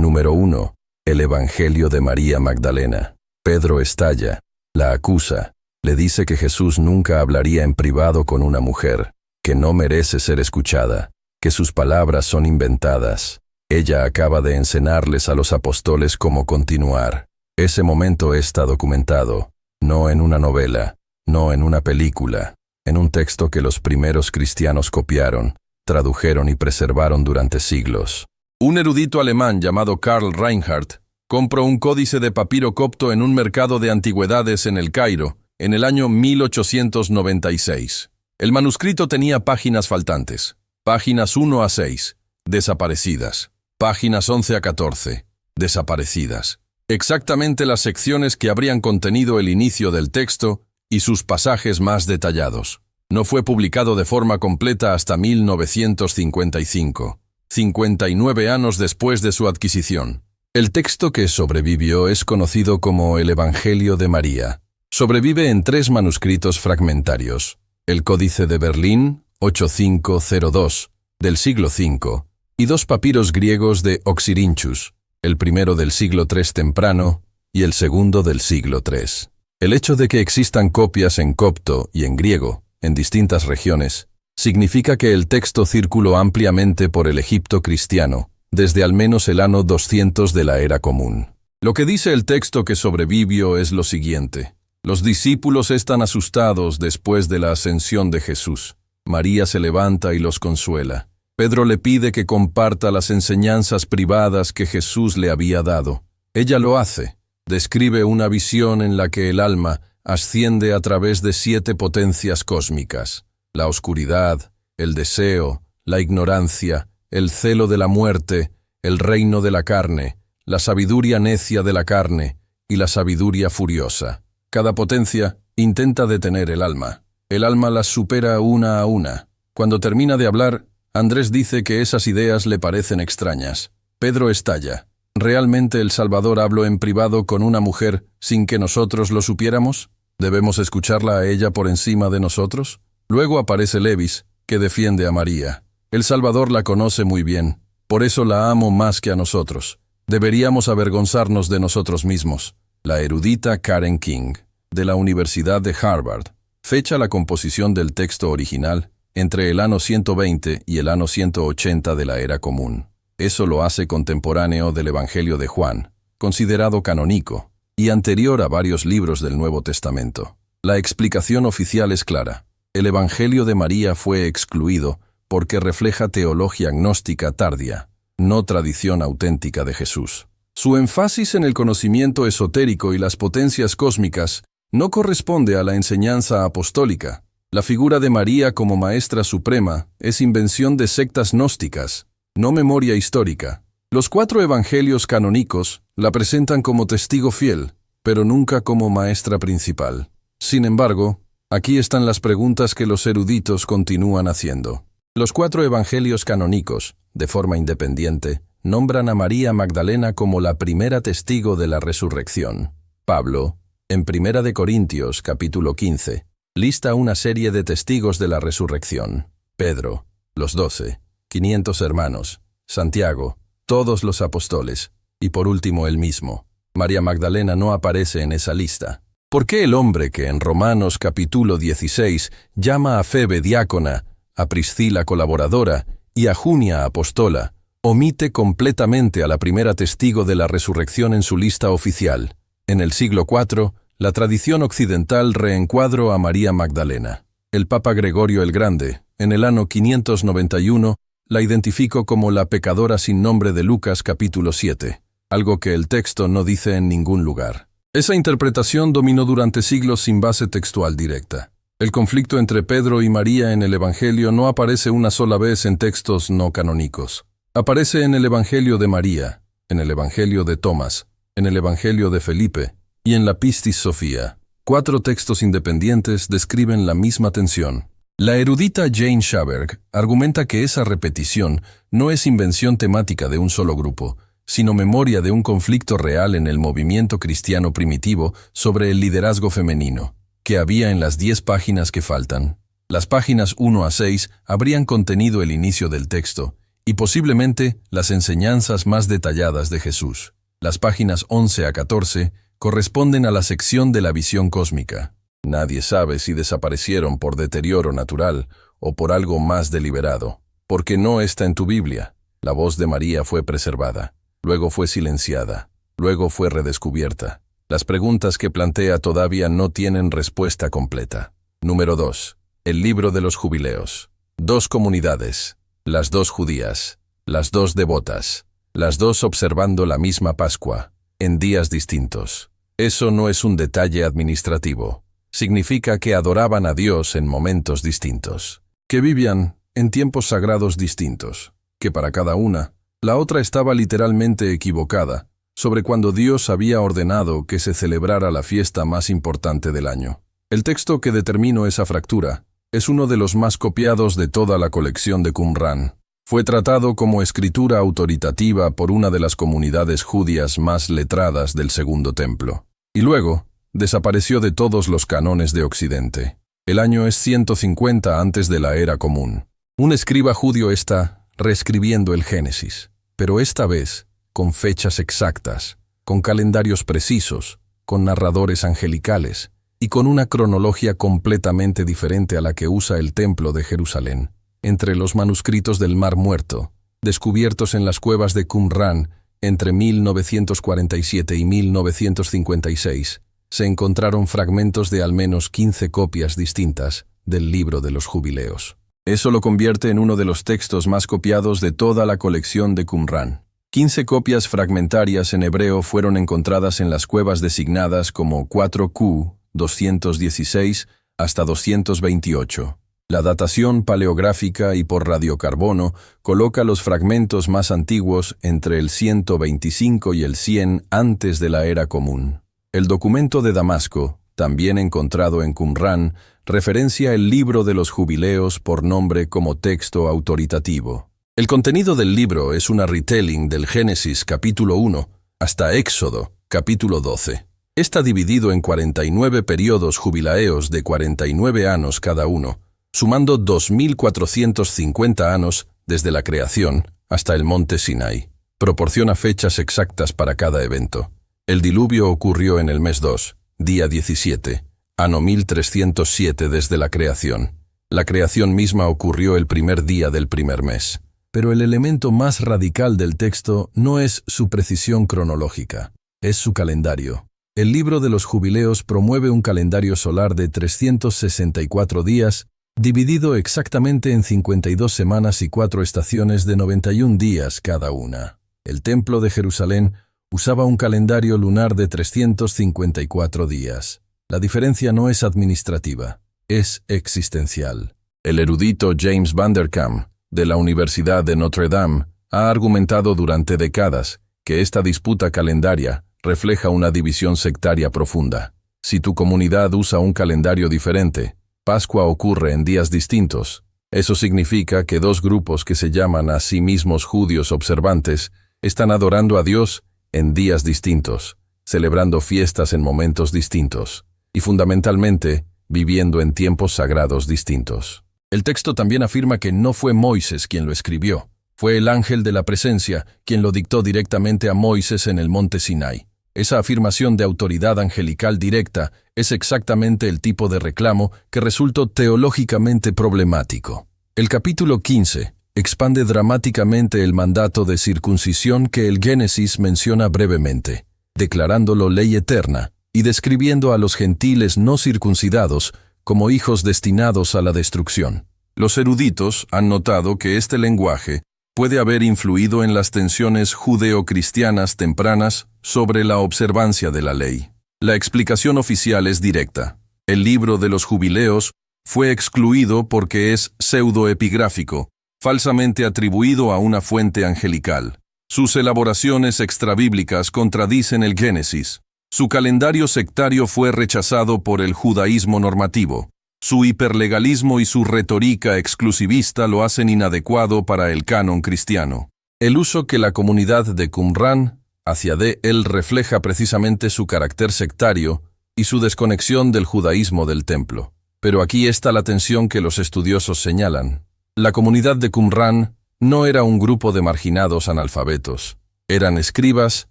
Número 1. El Evangelio de María Magdalena. Pedro estalla, la acusa, le dice que Jesús nunca hablaría en privado con una mujer, que no merece ser escuchada, que sus palabras son inventadas. Ella acaba de enseñarles a los apóstoles cómo continuar. Ese momento está documentado, no en una novela, no en una película, en un texto que los primeros cristianos copiaron, tradujeron y preservaron durante siglos. Un erudito alemán llamado Karl Reinhardt compró un códice de papiro copto en un mercado de antigüedades en El Cairo, en el año 1896. El manuscrito tenía páginas faltantes, páginas 1 a 6, desaparecidas, páginas 11 a 14, desaparecidas. Exactamente las secciones que habrían contenido el inicio del texto y sus pasajes más detallados. No fue publicado de forma completa hasta 1955, 59 años después de su adquisición. El texto que sobrevivió es conocido como el Evangelio de María. Sobrevive en 3 manuscritos fragmentarios: el Códice de Berlín, 8502, del siglo V, y 2 papiros griegos de Oxyrhynchus, el primero del siglo III temprano y el segundo del siglo III. El hecho de que existan copias en copto y en griego, en distintas regiones, significa que el texto circuló ampliamente por el Egipto cristiano, desde al menos el año 200 de la era común. Lo que dice el texto que sobrevivió es lo siguiente: los discípulos están asustados después de la ascensión de Jesús. María se levanta y los consuela. Pedro le pide que comparta las enseñanzas privadas que Jesús le había dado. Ella lo hace. Describe una visión en la que el alma asciende a través de 7 potencias cósmicas: la oscuridad, el deseo, la ignorancia, el celo de la muerte, el reino de la carne, la sabiduría necia de la carne y la sabiduría furiosa. Cada potencia intenta detener el alma. El alma las supera una a una. Cuando termina de hablar, Andrés dice que esas ideas le parecen extrañas. Pedro estalla. ¿Realmente el Salvador habló en privado con una mujer sin que nosotros lo supiéramos? ¿Debemos escucharla a ella por encima de nosotros? Luego aparece Levis, que defiende a María. El Salvador la conoce muy bien, por eso la amo más que a nosotros. Deberíamos avergonzarnos de nosotros mismos. La erudita Karen King, de la Universidad de Harvard, fecha la composición del texto original entre el año 120 y el año 180 de la era común. Eso lo hace contemporáneo del Evangelio de Juan, considerado canónico, y anterior a varios libros del Nuevo Testamento. La explicación oficial es clara. El Evangelio de María fue excluido porque refleja teología gnóstica tardía, no tradición auténtica de Jesús. Su énfasis en el conocimiento esotérico y las potencias cósmicas no corresponde a la enseñanza apostólica. La figura de María como maestra suprema es invención de sectas gnósticas, no memoria histórica. Los 4 evangelios canónicos la presentan como testigo fiel, pero nunca como maestra principal. Sin embargo, aquí están las preguntas que los eruditos continúan haciendo. Los 4 evangelios canónicos, de forma independiente, nombran a María Magdalena como la primera testigo de la resurrección. Pablo, en 1 Corintios capítulo 15, lista una serie de testigos de la resurrección: Pedro, los 12, 500 hermanos, Santiago, todos los apóstoles, y por último él mismo. María Magdalena no aparece en esa lista. ¿Por qué el hombre que en Romanos capítulo 16 llama a Febe diácona, a Priscila colaboradora y a Junia apostola, omite completamente a la primera testigo de la resurrección en su lista oficial? En el siglo IV, la tradición occidental reencuadró a María Magdalena. El Papa Gregorio el Grande, en el año 591, la identificó como la pecadora sin nombre de Lucas capítulo 7, algo que el texto no dice en ningún lugar. Esa interpretación dominó durante siglos sin base textual directa. El conflicto entre Pedro y María en el Evangelio no aparece una sola vez en textos no canónicos. Aparece en el Evangelio de María, en el Evangelio de Tomás, en el Evangelio de Felipe y en la Pistis Sophia. 4 textos independientes describen la misma tensión. La erudita Jane Schaberg argumenta que esa repetición no es invención temática de un solo grupo, sino memoria de un conflicto real en el movimiento cristiano primitivo sobre el liderazgo femenino, que había en las 10 páginas que faltan. Las páginas 1 a 6 habrían contenido el inicio del texto, y posiblemente las enseñanzas más detalladas de Jesús. Las páginas 11 a 14 corresponden a la sección de la visión cósmica. Nadie sabe si desaparecieron por deterioro natural o por algo más deliberado, porque no está en tu Biblia. La voz de María fue preservada, luego fue silenciada, luego fue redescubierta. Las preguntas que plantea todavía no tienen respuesta completa. Número 2. El libro de los jubileos. Dos comunidades, las dos judías, las dos devotas, las dos observando la misma Pascua, en días distintos. Eso no es un detalle administrativo. Significa que adoraban a Dios en momentos distintos, que vivían en tiempos sagrados distintos, que para cada una, la otra estaba literalmente equivocada sobre cuando Dios había ordenado que se celebrara la fiesta más importante del año. El texto que determinó esa fractura es uno de los más copiados de toda la colección de Qumran. Fue tratado como escritura autoritativa por una de las comunidades judías más letradas del Segundo Templo. Y luego, desapareció de todos los cánones de Occidente. El año es 150 antes de la Era Común. Un escriba judío está reescribiendo el Génesis, pero esta vez con fechas exactas, con calendarios precisos, con narradores angelicales y con una cronología completamente diferente a la que usa el Templo de Jerusalén. Entre los manuscritos del Mar Muerto, descubiertos en las cuevas de Qumran entre 1947 y 1956, se encontraron fragmentos de al menos 15 copias distintas del libro de los jubileos. Eso lo convierte en uno de los textos más copiados de toda la colección de Qumran. 15 copias fragmentarias en hebreo fueron encontradas en las cuevas designadas como 4Q 216 hasta 228. La datación paleográfica y por radiocarbono coloca los fragmentos más antiguos entre el 125 y el 100 antes de la Era Común. El documento de Damasco, también encontrado en Qumran, referencia el libro de los jubileos por nombre como texto autoritativo. El contenido del libro es una retelling del Génesis capítulo 1 hasta Éxodo capítulo 12. Está dividido en 49 periodos jubilaeos de 49 años cada uno, sumando 2450 años desde la creación hasta el monte Sinai. Proporciona fechas exactas para cada evento. El diluvio ocurrió en el mes 2, día 17, año 1307 desde la creación. La creación misma ocurrió el primer día del primer mes. Pero el elemento más radical del texto no es su precisión cronológica, es su calendario. El libro de los jubileos promueve un calendario solar de 364 días, dividido exactamente en 52 semanas y 4 estaciones de 91 días cada una. El Templo de Jerusalén usaba un calendario lunar de 354 días. La diferencia no es administrativa, es existencial. El erudito James Vanderkam, de la Universidad de Notre Dame, ha argumentado durante décadas que esta disputa calendaria refleja una división sectaria profunda. Si tu comunidad usa un calendario diferente, Pascua ocurre en días distintos. Eso significa que dos grupos que se llaman a sí mismos judíos observantes están adorando a Dios en días distintos, celebrando fiestas en momentos distintos, y fundamentalmente, viviendo en tiempos sagrados distintos. El texto también afirma que no fue Moisés quien lo escribió, fue el ángel de la presencia quien lo dictó directamente a Moisés en el monte Sinai. Esa afirmación de autoridad angelical directa es exactamente el tipo de reclamo que resultó teológicamente problemático. El capítulo 15 expande dramáticamente el mandato de circuncisión que el Génesis menciona brevemente, declarándolo ley eterna y describiendo a los gentiles no circuncidados como hijos destinados a la destrucción. Los eruditos han notado que este lenguaje puede haber influido en las tensiones judeo-cristianas tempranas sobre la observancia de la ley. La explicación oficial es directa. El libro de los jubileos fue excluido porque es pseudoepigráfico, falsamente atribuido a una fuente angelical. Sus elaboraciones extrabíblicas contradicen el Génesis. Su calendario sectario fue rechazado por el judaísmo normativo. Su hiperlegalismo y su retórica exclusivista lo hacen inadecuado para el canon cristiano. El uso que la comunidad de Qumran hacia de él refleja precisamente su carácter sectario y su desconexión del judaísmo del templo. Pero aquí está la tensión que los estudiosos señalan. La comunidad de Qumran No era un grupo de marginados analfabetos. Eran escribas,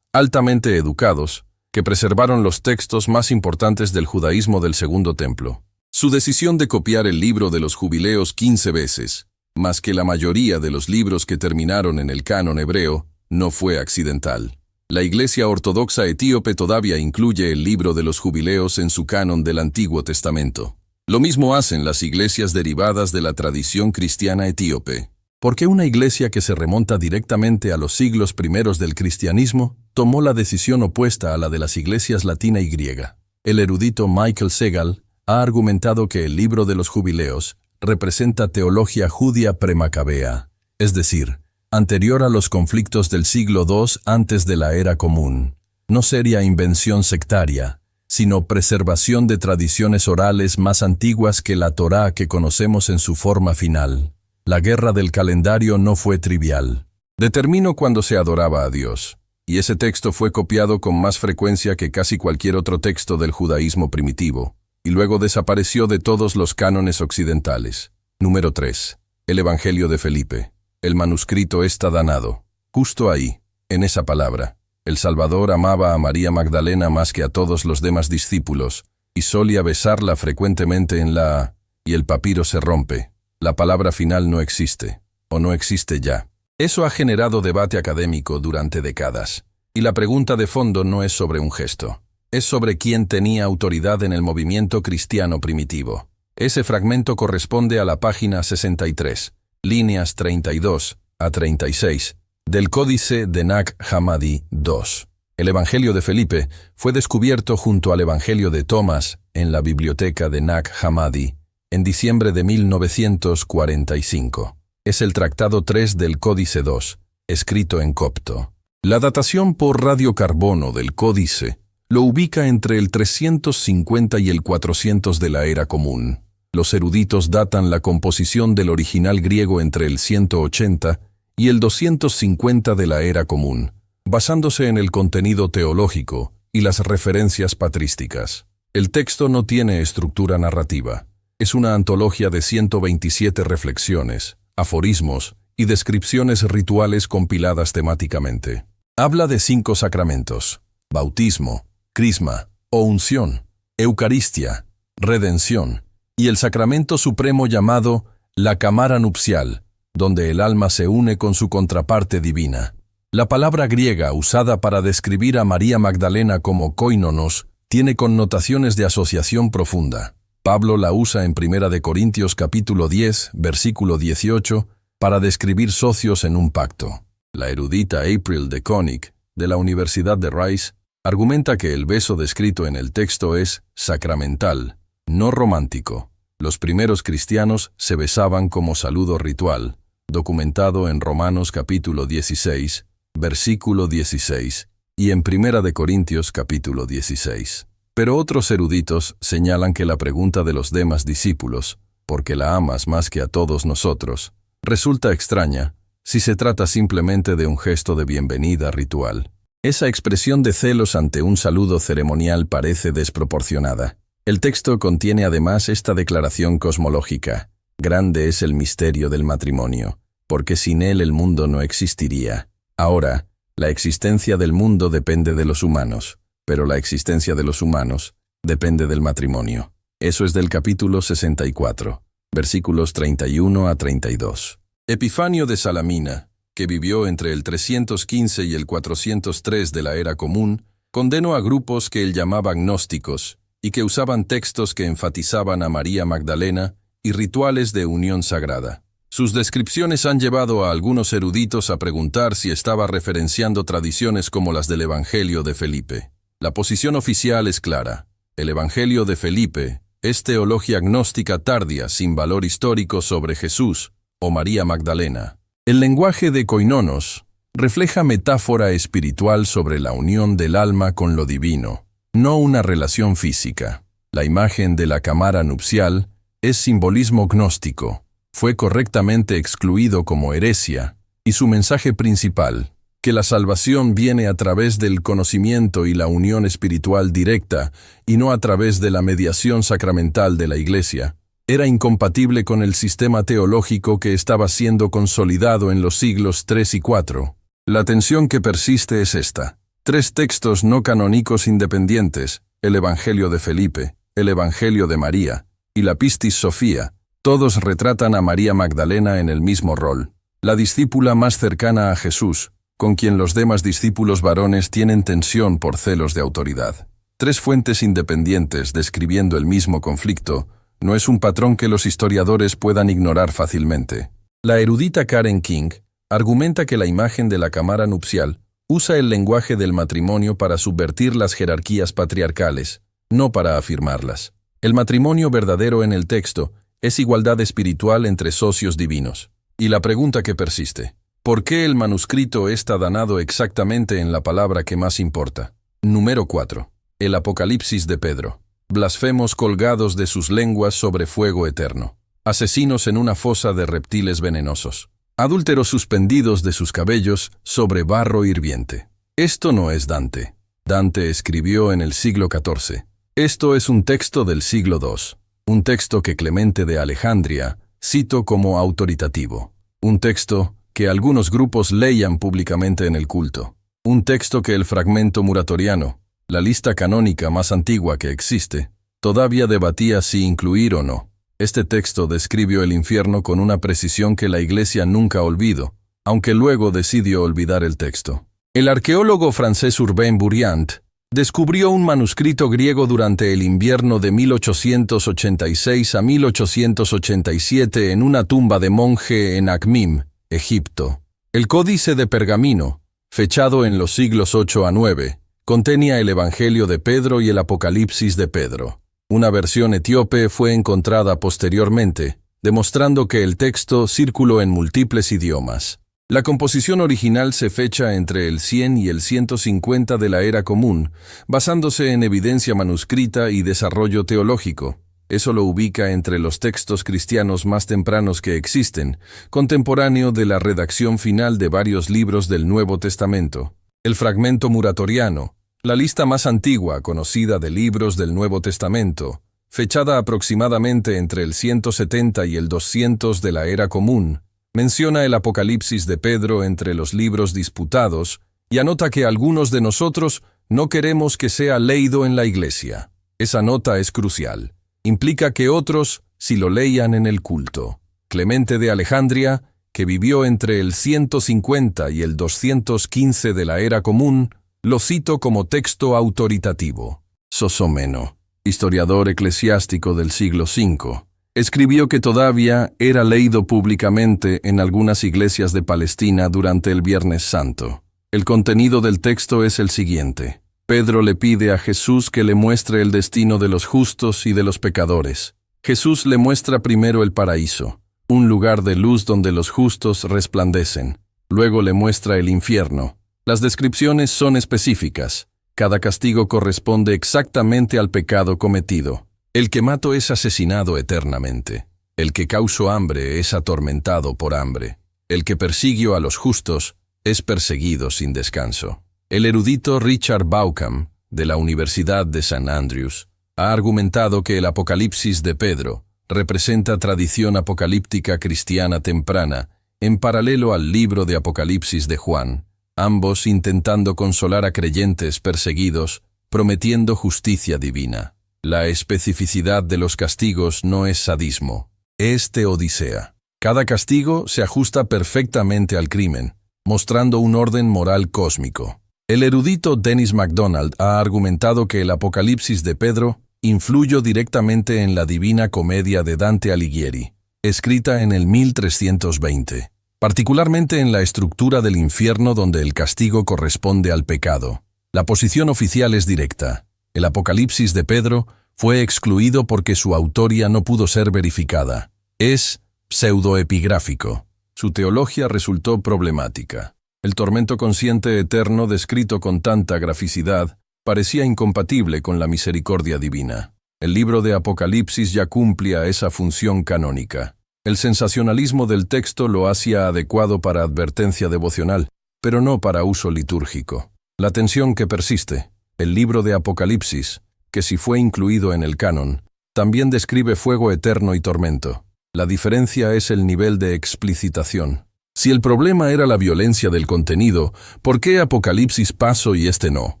altamente educados, que preservaron los textos más importantes del judaísmo del Segundo Templo. Su decisión de copiar el libro de los Jubileos 15 veces, más que la mayoría de los libros que terminaron en el canon hebreo, no fue accidental. La Iglesia Ortodoxa Etíope todavía incluye el libro de los Jubileos en su canon del Antiguo Testamento. Lo mismo hacen las iglesias derivadas de la tradición cristiana etíope. ¿Por qué una iglesia que se remonta directamente a los siglos primeros del cristianismo tomó la decisión opuesta a la de las iglesias latina y griega? El erudito Michael Segal ha argumentado que el libro de los Jubileos representa teología judía premacabea, es decir, anterior a los conflictos del siglo II antes de la era común. No sería invención sectaria, sino preservación de tradiciones orales más antiguas que la Torá que conocemos en su forma final. La guerra del calendario no fue trivial. Determinó cuándo se adoraba a Dios, y ese texto fue copiado con más frecuencia que casi cualquier otro texto del judaísmo primitivo, y luego desapareció de todos los cánones occidentales. Número 3. El Evangelio de Felipe. El manuscrito está danado. Justo ahí, en esa palabra, el Salvador amaba a María Magdalena más que a todos los demás discípulos, y solía besarla frecuentemente en la... y el papiro se rompe. La palabra final no existe, o no existe ya. Eso ha generado debate académico durante décadas, y la pregunta de fondo no es sobre un gesto, es sobre quién tenía autoridad en el movimiento cristiano primitivo. Ese fragmento corresponde a la página 63, líneas 32 a 36, del Códice de Nag Hammadi II. El Evangelio de Felipe fue descubierto junto al Evangelio de Tomás en la biblioteca de Nag Hammadi, en diciembre de 1945. Es el Tratado 3 del Códice 2, escrito en copto. La datación por radiocarbono del Códice lo ubica entre el 350 y el 400 de la era común. Los eruditos datan la composición del original griego entre el 180 y el 250 de la era común, basándose en el contenido teológico y las referencias patrísticas. El texto no tiene estructura narrativa. Es una antología de 127 reflexiones, aforismos y descripciones rituales compiladas temáticamente. Habla de 5 sacramentos: bautismo, crisma o unción, eucaristía, redención y el sacramento supremo llamado la cámara nupcial, donde el alma se une con su contraparte divina. La palabra griega usada para describir a María Magdalena como koinonos tiene connotaciones de asociación profunda. Pablo la usa en 1 Corintios capítulo 10, versículo 18, para describir socios en un pacto. La erudita April de Koenig, de la Universidad de Rice, argumenta que el beso descrito en el texto es sacramental, no romántico. Los primeros cristianos se besaban como saludo ritual, documentado en Romanos capítulo 16, versículo 16, y en 1 Corintios capítulo 16. Pero otros eruditos señalan que la pregunta de los demás discípulos, ¿por qué la amas más que a todos nosotros?, resulta extraña si se trata simplemente de un gesto de bienvenida ritual. Esa expresión de celos ante un saludo ceremonial parece desproporcionada. El texto contiene además esta declaración cosmológica: grande es el misterio del matrimonio, porque sin él el mundo no existiría. Ahora, la existencia del mundo depende de los humanos, pero la existencia de los humanos depende del matrimonio. Eso es del capítulo 64, versículos 31 a 32. Epifanio de Salamina, que vivió entre el 315 y el 403 de la era común, condenó a grupos que él llamaba gnósticos y que usaban textos que enfatizaban a María Magdalena y rituales de unión sagrada. Sus descripciones han llevado a algunos eruditos a preguntar si estaba referenciando tradiciones como las del Evangelio de Felipe. La posición oficial es clara. El Evangelio de Felipe es teología gnóstica tardía sin valor histórico sobre Jesús o María Magdalena. El lenguaje de koinonos refleja metáfora espiritual sobre la unión del alma con lo divino, no una relación física. La imagen de la cámara nupcial es simbolismo gnóstico. Fue correctamente excluido como heresia, y su mensaje principal, que la salvación viene a través del conocimiento y la unión espiritual directa y no a través de la mediación sacramental de la Iglesia, Era incompatible con el sistema teológico que estaba siendo consolidado en los siglos III y IV. La tensión que persiste es esta. 3 textos no canónicos independientes, el Evangelio de Felipe, el Evangelio de María y la Pistis Sophia, todos retratan a María Magdalena en el mismo rol, la discípula más cercana a Jesús, con quien los demás discípulos varones tienen tensión por celos de autoridad. 3 fuentes independientes describiendo el mismo conflicto no es un patrón que los historiadores puedan ignorar fácilmente. La erudita Karen King argumenta que la imagen de la cámara nupcial usa el lenguaje del matrimonio para subvertir las jerarquías patriarcales, no para afirmarlas. El matrimonio verdadero en el texto es igualdad espiritual entre socios divinos. Y la pregunta que persiste, ¿por qué el manuscrito está danado exactamente en la palabra que más importa? Número 4. El Apocalipsis de Pedro. Blasfemos colgados de sus lenguas sobre fuego eterno. Asesinos en una fosa de reptiles venenosos. Adúlteros suspendidos de sus cabellos sobre barro hirviente. Esto no es Dante. Dante escribió en el siglo XIV. Esto es un texto del siglo II. Un texto que Clemente de Alejandría citó como autoritativo. Un texto que algunos grupos leían públicamente en el culto. Un texto que el fragmento muratoriano, la lista canónica más antigua que existe, todavía debatía si incluir o no. Este texto describió el infierno con una precisión que la Iglesia nunca olvidó, aunque luego decidió olvidar el texto. El arqueólogo francés Urbain Bourriant descubrió un manuscrito griego durante el invierno de 1886 a 1887 en una tumba de monje en Akhmim, Egipto. El códice de pergamino, fechado en los siglos 8 a 9, contenía el Evangelio de Pedro y el Apocalipsis de Pedro. Una versión etíope fue encontrada posteriormente, demostrando que el texto circuló en múltiples idiomas. La composición original se fecha entre el 100 y el 150 de la era común, basándose en evidencia manuscrita y desarrollo teológico. Eso lo ubica entre los textos cristianos más tempranos que existen, contemporáneo de la redacción final de varios libros del Nuevo Testamento. El fragmento muratoriano, la lista más antigua conocida de libros del Nuevo Testamento, fechada aproximadamente entre el 170 y el 200 de la era común, menciona el Apocalipsis de Pedro entre los libros disputados y anota que algunos de nosotros no queremos que sea leído en la Iglesia. Esa nota es crucial. Implica que otros si lo leían en el culto. Clemente de Alejandría, que vivió entre el 150 y el 215 de la era común, lo cito como texto autoritativo. Sosomeno, historiador eclesiástico del siglo V, escribió que todavía era leído públicamente en algunas iglesias de Palestina durante el Viernes Santo. El contenido del texto es el siguiente. Pedro le pide a Jesús que le muestre el destino de los justos y de los pecadores. Jesús le muestra primero el paraíso, un lugar de luz donde los justos resplandecen. Luego le muestra el infierno. Las descripciones son específicas. Cada castigo corresponde exactamente al pecado cometido. El que mató es asesinado eternamente. El que causó hambre es atormentado por hambre. El que persiguió a los justos es perseguido sin descanso. El erudito Richard Bauckham, de la Universidad de St. Andrews, ha argumentado que el Apocalipsis de Pedro representa tradición apocalíptica cristiana temprana, en paralelo al libro de Apocalipsis de Juan, ambos intentando consolar a creyentes perseguidos, prometiendo justicia divina. La especificidad de los castigos no es sadismo, es teodicea. Cada castigo se ajusta perfectamente al crimen, mostrando un orden moral cósmico. El erudito Dennis MacDonald ha argumentado que el Apocalipsis de Pedro influyó directamente en la Divina Comedia de Dante Alighieri, escrita en el 1320, particularmente en la estructura del infierno donde el castigo corresponde al pecado. La posición oficial es directa. El Apocalipsis de Pedro fue excluido porque su autoría no pudo ser verificada. Es pseudoepigráfico. Su teología resultó problemática. El tormento consciente eterno descrito con tanta graficidad parecía incompatible con la misericordia divina. El libro de Apocalipsis ya cumplía esa función canónica. El sensacionalismo del texto lo hacía adecuado para advertencia devocional, pero no para uso litúrgico. La tensión que persiste. El libro de Apocalipsis, que si fue incluido en el canon, También describe fuego eterno y tormento. La diferencia es el nivel de explicitación. Si el problema era la violencia del contenido, ¿por qué Apocalipsis pasó y este no?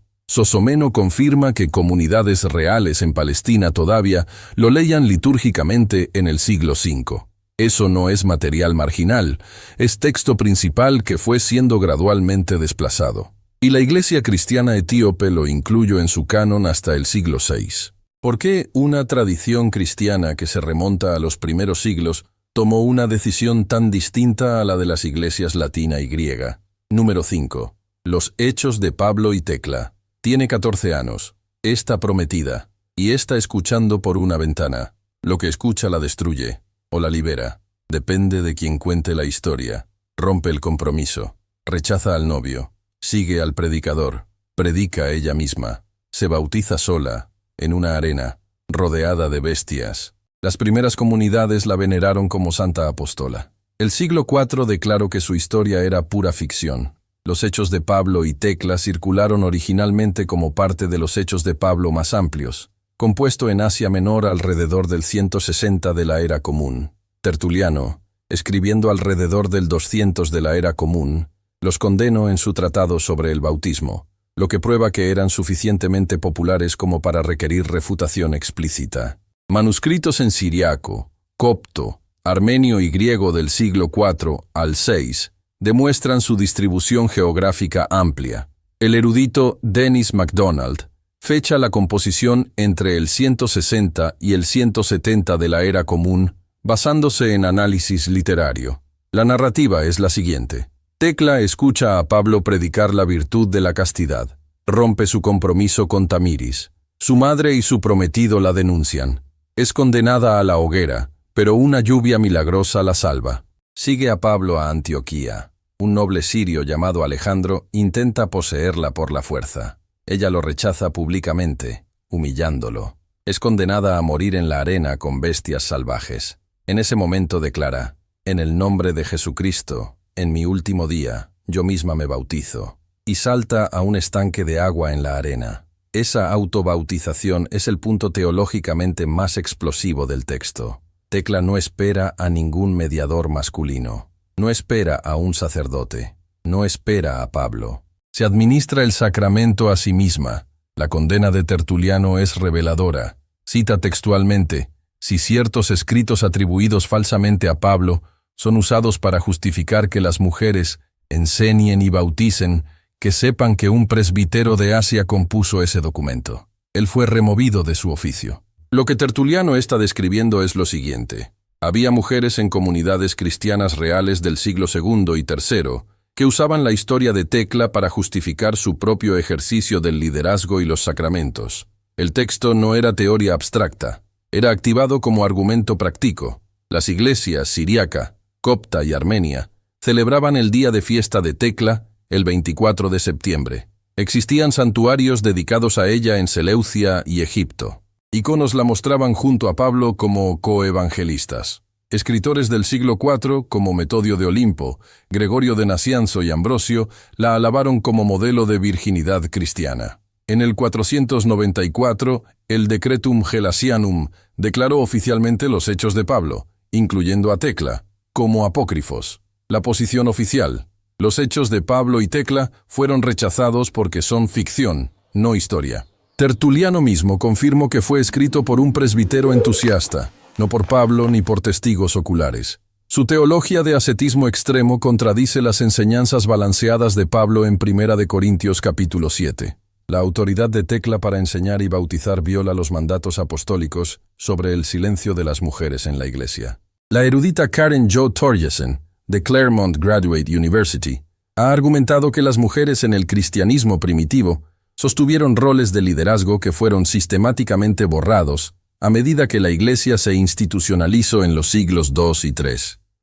Sosomeno confirma que comunidades reales en Palestina todavía lo leían litúrgicamente en el siglo V. Eso no es material marginal, es texto principal que fue siendo gradualmente desplazado. Y la Iglesia cristiana etíope lo incluyó en su canon hasta el siglo VI. ¿Por qué una tradición cristiana que se remonta a los primeros siglos tomó una decisión tan distinta a la de las iglesias latina y griega? Número 5. Los hechos de Pablo y Tecla. Tiene 14 años. Está prometida. Y está escuchando por una ventana. Lo que escucha la destruye. O la libera. Depende de quien cuente la historia. Rompe el compromiso. Rechaza al novio. Sigue al predicador. Predica ella misma. Se bautiza sola, en una arena, rodeada de bestias. Las primeras comunidades la veneraron como santa apóstola. El siglo IV declaró que su historia era pura ficción. Los hechos de Pablo y Tecla circularon originalmente como parte de los hechos de Pablo más amplios, compuesto en Asia Menor alrededor del 160 de la Era Común. Tertuliano, escribiendo alrededor del 200 de la Era Común, los condenó en su tratado sobre el bautismo, lo que prueba que eran suficientemente populares como para requerir refutación explícita. Manuscritos en siriaco, copto, armenio y griego del siglo IV al VI demuestran su distribución geográfica amplia. El erudito Dennis MacDonald fecha la composición entre el 160 y el 170 de la Era Común, basándose en análisis literario. La narrativa es la siguiente. Tecla escucha a Pablo predicar la virtud de la castidad. Rompe su compromiso con Tamiris. Su madre y su prometido la denuncian. Es condenada a la hoguera, pero una lluvia milagrosa la salva. Sigue a Pablo a Antioquía. Un noble sirio llamado Alejandro intenta poseerla por la fuerza. Ella lo rechaza públicamente, humillándolo. Es condenada a morir en la arena con bestias salvajes. En ese momento declara, «En el nombre de Jesucristo, en mi último día, yo misma me bautizo», y salta a un estanque de agua en la arena. Esa autobautización es el punto teológicamente más explosivo del texto. Tecla no espera a ningún mediador masculino. No espera a un sacerdote. No espera a Pablo. Se administra el sacramento a sí misma. La condena de Tertuliano es reveladora. Cita textualmente, «Si ciertos escritos atribuidos falsamente a Pablo son usados para justificar que las mujeres enseñen y bauticen, que sepan que un presbítero de Asia compuso ese documento». Él fue removido de su oficio. Lo que Tertuliano está describiendo es lo siguiente. Había mujeres en comunidades cristianas reales del siglo II y III que usaban la historia de Tecla para justificar su propio ejercicio del liderazgo y los sacramentos. El texto no era teoría abstracta, era activado como argumento práctico. Las iglesias siríaca, copta y armenia celebraban el día de fiesta de Tecla, el 24 de septiembre. Existían santuarios dedicados a ella en Seleucia y Egipto. Iconos la mostraban junto a Pablo como coevangelistas. Escritores del siglo IV, como Metodio de Olimpo, Gregorio de Nacianzo y Ambrosio, la alabaron como modelo de virginidad cristiana. En el 494, el Decretum Gelasianum declaró oficialmente los hechos de Pablo, incluyendo a Tecla, como apócrifos. La posición oficial. Los hechos de Pablo y Tecla fueron rechazados porque son ficción, no historia. Tertuliano mismo confirmó que fue escrito por un presbítero entusiasta, no por Pablo ni por testigos oculares. Su teología de ascetismo extremo contradice las enseñanzas balanceadas de Pablo en 1 Corintios capítulo 7. La autoridad de Tecla para enseñar y bautizar viola los mandatos apostólicos sobre el silencio de las mujeres en la iglesia. La erudita Karen Jo Torgersen, de Claremont Graduate University, ha argumentado que las mujeres en el cristianismo primitivo sostuvieron roles de liderazgo que fueron sistemáticamente borrados a medida que la Iglesia se institucionalizó en los siglos II y III.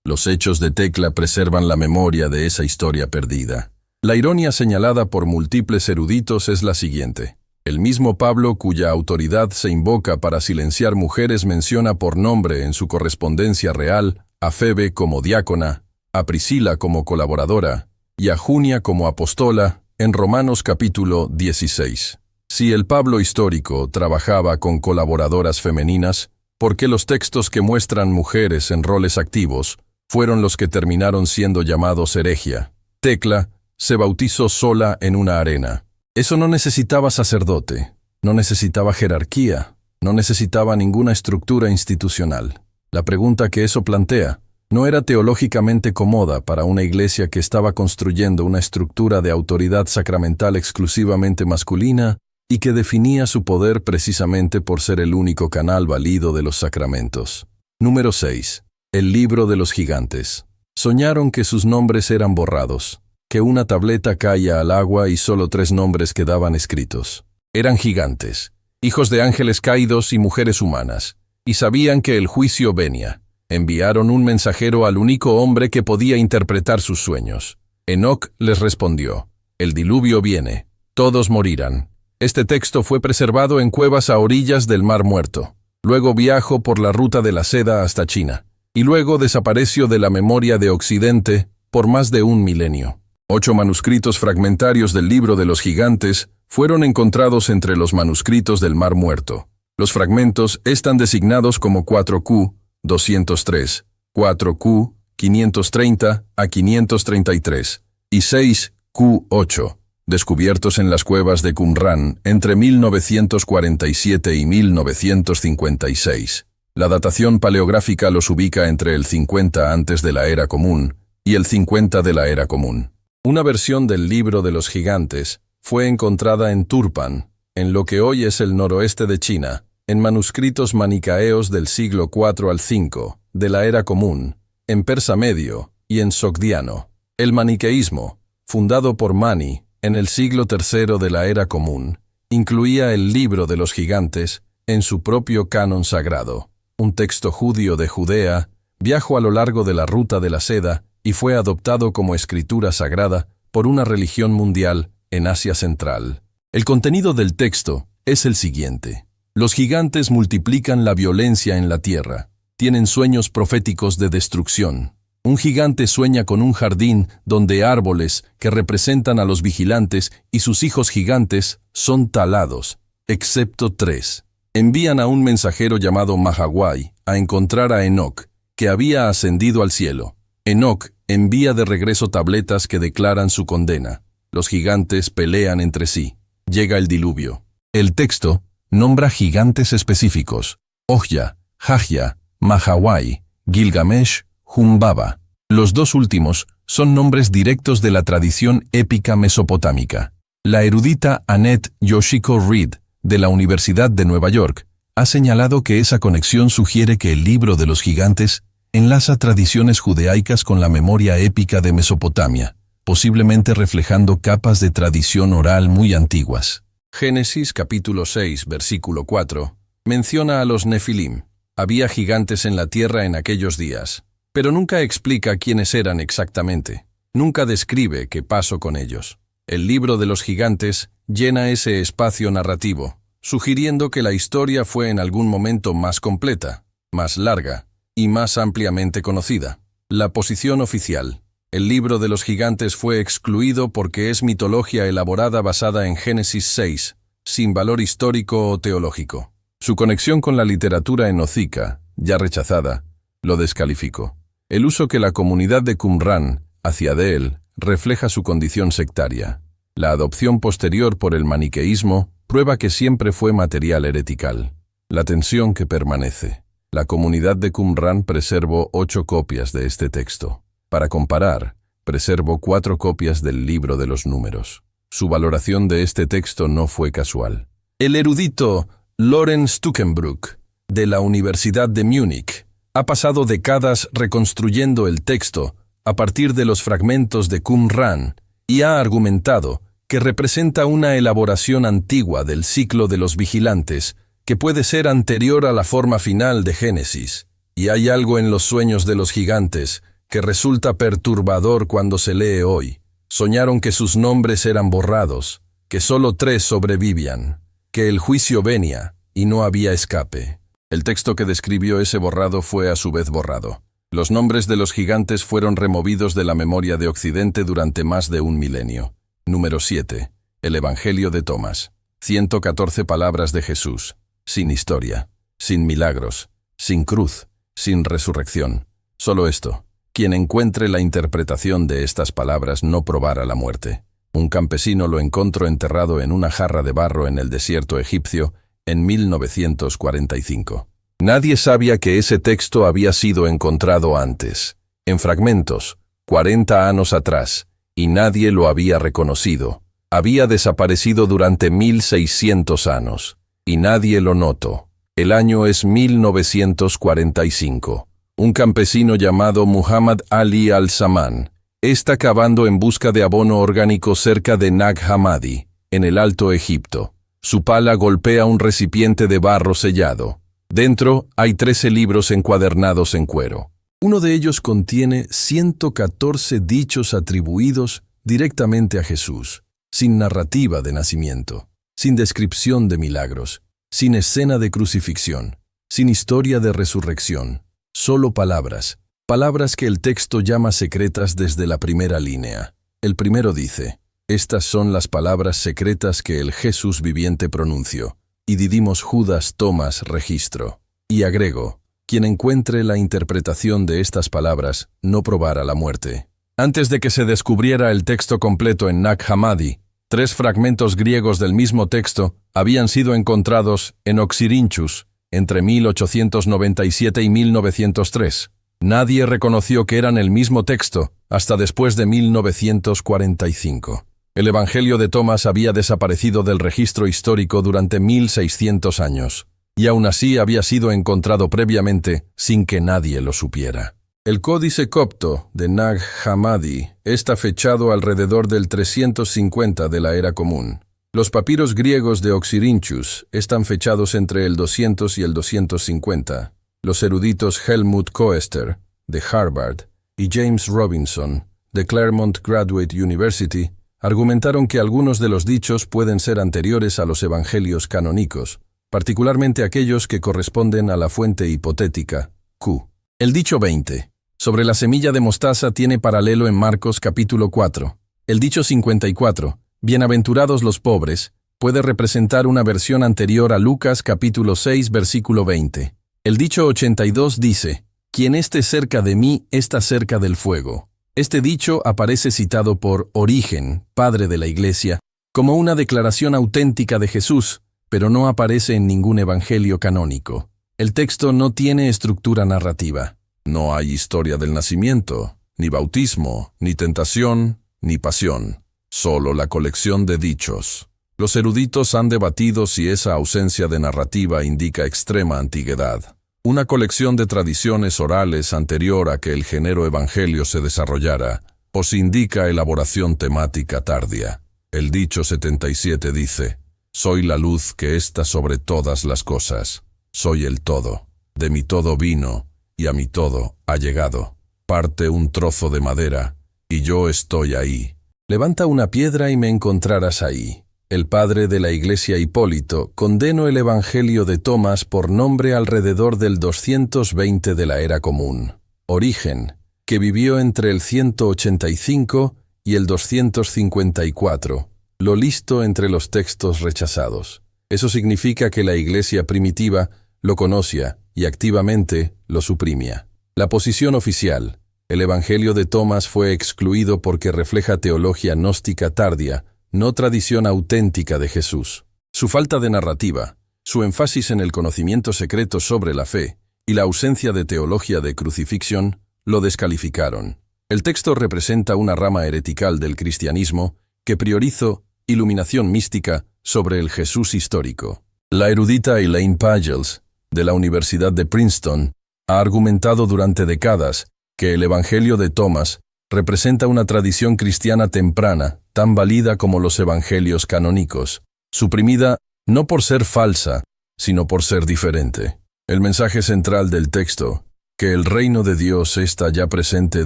Los hechos de Tecla preservan la memoria de esa historia perdida. La ironía señalada por múltiples eruditos es la siguiente. El mismo Pablo, cuya autoridad se invoca para silenciar mujeres, menciona por nombre en su correspondencia real a Febe como diácona, a Priscila como colaboradora y a Junia como apostola en Romanos capítulo 16. Si el Pablo histórico trabajaba con colaboradoras femeninas, ¿Por qué los textos que muestran mujeres en roles activos fueron los que terminaron siendo llamados herejía? Tecla se bautizó sola en una arena. Eso no necesitaba sacerdote, no necesitaba jerarquía, no necesitaba ninguna estructura institucional. La pregunta que eso plantea no era teológicamente cómoda para una iglesia que estaba construyendo una estructura de autoridad sacramental exclusivamente masculina y que definía su poder precisamente por ser el único canal válido de los sacramentos. Número 6. El libro de los gigantes. Soñaron que sus nombres eran borrados, que una tableta caía al agua y solo 3 nombres quedaban escritos. Eran gigantes, hijos de ángeles caídos y mujeres humanas, y sabían que el juicio venía. Enviaron un mensajero al único hombre que podía interpretar sus sueños. Enoc les respondió: el diluvio viene, todos morirán. Este texto fue preservado en cuevas a orillas del Mar Muerto. Luego viajó por la ruta de la seda hasta China, y luego desapareció de la memoria de Occidente por más de 1 milenio. 8 manuscritos fragmentarios del libro de los gigantes fueron encontrados entre los manuscritos del Mar Muerto. Los fragmentos están designados como 4Q 203, 4Q 530 a 533 y 6Q8, descubiertos en las cuevas de Qumran entre 1947 y 1956. La datación paleográfica los ubica entre el 50 antes de la Era Común y el 50 de la Era Común. Una versión del libro de los gigantes fue encontrada en Turpan, en lo que hoy es el noroeste de China, en manuscritos manicaeos del siglo IV al V, de la Era Común, en persa medio y en sogdiano. El maniqueísmo, fundado por Mani en el siglo III de la Era Común, incluía el libro de los gigantes en su propio canon sagrado. Un texto judío de Judea viajó a lo largo de la ruta de la seda y fue adoptado como escritura sagrada por una religión mundial en Asia Central. El contenido del texto es el siguiente. Los gigantes multiplican la violencia en la tierra. Tienen sueños proféticos de destrucción. Un gigante sueña con un jardín donde árboles que representan a los vigilantes y sus hijos gigantes son talados, excepto 3. Envían a un mensajero llamado Mahawai a encontrar a Enoc, que había ascendido al cielo. Enoc envía de regreso tabletas que declaran su condena. Los gigantes pelean entre sí. Llega el diluvio. El texto nombra gigantes específicos: Ojya, Jajya, Mahawai, Gilgamesh, Humbaba. Los 2 últimos son nombres directos de la tradición épica mesopotámica. La erudita Annette Yoshiko Reed, de la Universidad de Nueva York, ha señalado que esa conexión sugiere que el libro de los gigantes enlaza tradiciones judaicas con la memoria épica de Mesopotamia, posiblemente reflejando capas de tradición oral muy antiguas. Génesis capítulo 6, versículo 4, menciona a los Nefilim. Había gigantes en la tierra en aquellos días, pero nunca explica quiénes eran exactamente. Nunca describe qué pasó con ellos. El libro de los gigantes llena ese espacio narrativo, sugiriendo que la historia fue en algún momento más completa, más larga y más ampliamente conocida. La posición oficial. El libro de los gigantes fue excluido porque es mitología elaborada basada en Génesis 6, sin valor histórico o teológico. Su conexión con la literatura enocica, ya rechazada, lo descalificó. El uso que la comunidad de Qumran hacía de él refleja su condición sectaria. La adopción posterior por el maniqueísmo prueba que siempre fue material heretical. La tensión que permanece. La comunidad de Qumran preservó 8 copias de este texto. Para comparar, preservó 4 copias del libro de los números. Su valoración de este texto no fue casual. El erudito Lorenz Stuckenbrook, de la Universidad de Múnich, ha pasado décadas reconstruyendo el texto a partir de los fragmentos de Qumran y ha argumentado que representa una elaboración antigua del ciclo de los vigilantes que puede ser anterior a la forma final de Génesis. Y hay algo en los sueños de los gigantes que resulta perturbador cuando se lee hoy. Soñaron que sus nombres eran borrados, que solo 3 sobrevivían, que el juicio venía y no había escape. El texto que describió ese borrado fue a su vez borrado. Los nombres de los gigantes fueron removidos de la memoria de Occidente durante más de 1 milenio. Número 7. El Evangelio de Tomás. 114 palabras de Jesús, sin historia, sin milagros, sin cruz, sin resurrección. Solo esto. Quien encuentre la interpretación de estas palabras no probará la muerte. Un campesino lo encontró enterrado en una jarra de barro en el desierto egipcio en 1945. Nadie sabía que ese texto había sido encontrado antes, en fragmentos, 40 años atrás, y nadie lo había reconocido. Había desaparecido durante 1600 años, y nadie lo notó. El año es 1945. Un campesino llamado Muhammad Ali al-Saman está cavando en busca de abono orgánico cerca de Nag Hammadi, en el Alto Egipto. Su pala golpea un recipiente de barro sellado. Dentro hay 13 libros encuadernados en cuero. Uno de ellos contiene 114 dichos atribuidos directamente a Jesús, sin narrativa de nacimiento, sin descripción de milagros, sin escena de crucifixión, sin historia de resurrección. Solo palabras, palabras que el texto llama secretas desde la primera línea. El primero dice, estas son las palabras secretas que el Jesús viviente pronunció, y Didimos Judas Tomás registro. Y agrego, quien encuentre la interpretación de estas palabras no probará la muerte. Antes de que se descubriera el texto completo en Nag Hammadi, 3 fragmentos griegos del mismo texto habían sido encontrados en Oxyrhynchus, entre 1897 y 1903. Nadie reconoció que eran el mismo texto hasta después de 1945. El Evangelio de Tomás había desaparecido del registro histórico durante 1600 años, y aún así había sido encontrado previamente sin que nadie lo supiera. El códice copto de Nag Hammadi está fechado alrededor del 350 de la Era Común. Los papiros griegos de Oxyrhynchus están fechados entre el 200 y el 250. Los eruditos Helmut Koester, de Harvard, y James Robinson, de Claremont Graduate University, argumentaron que algunos de los dichos pueden ser anteriores a los evangelios canónicos, particularmente aquellos que corresponden a la fuente hipotética, Q. El dicho 20, sobre la semilla de mostaza, tiene paralelo en Marcos capítulo 4. El dicho 54, bienaventurados los pobres, puede representar una versión anterior a Lucas capítulo 6 versículo 20. El dicho 82 dice, quien esté cerca de mí está cerca del fuego. Este dicho aparece citado por Origen, padre de la Iglesia, como una declaración auténtica de Jesús, pero no aparece en ningún evangelio canónico. El texto no tiene estructura narrativa. No hay historia del nacimiento, ni bautismo, ni tentación, ni pasión. Solo la colección de dichos. Los eruditos han debatido si esa ausencia de narrativa indica extrema antigüedad. Una colección de tradiciones orales anterior a que el género evangelio se desarrollara, o si indica elaboración temática tardía. El dicho 77 dice, soy la luz que está sobre todas las cosas. Soy el todo. De mi todo vino, y a mi todo ha llegado. Parte un trozo de madera, y yo estoy ahí. Levanta una piedra y me encontrarás ahí. El padre de la Iglesia Hipólito condenó el Evangelio de Tomás por nombre alrededor del 220 de la Era Común. Origen, que vivió entre el 185 y el 254, lo listo entre los textos rechazados. Eso significa que la Iglesia primitiva lo conocía y activamente lo suprimía. La posición oficial, el Evangelio de Tomás fue excluido porque refleja teología gnóstica tardía, no tradición auténtica de Jesús. Su falta de narrativa, su énfasis en el conocimiento secreto sobre la fe y la ausencia de teología de crucifixión lo descalificaron. El texto representa una rama heretical del cristianismo que priorizó iluminación mística sobre el Jesús histórico. La erudita Elaine Pagels, de la Universidad de Princeton, ha argumentado durante décadas que el Evangelio de Tomás representa una tradición cristiana temprana, tan válida como los evangelios canónicos, suprimida no por ser falsa, sino por ser diferente. El mensaje central del texto, que el reino de Dios está ya presente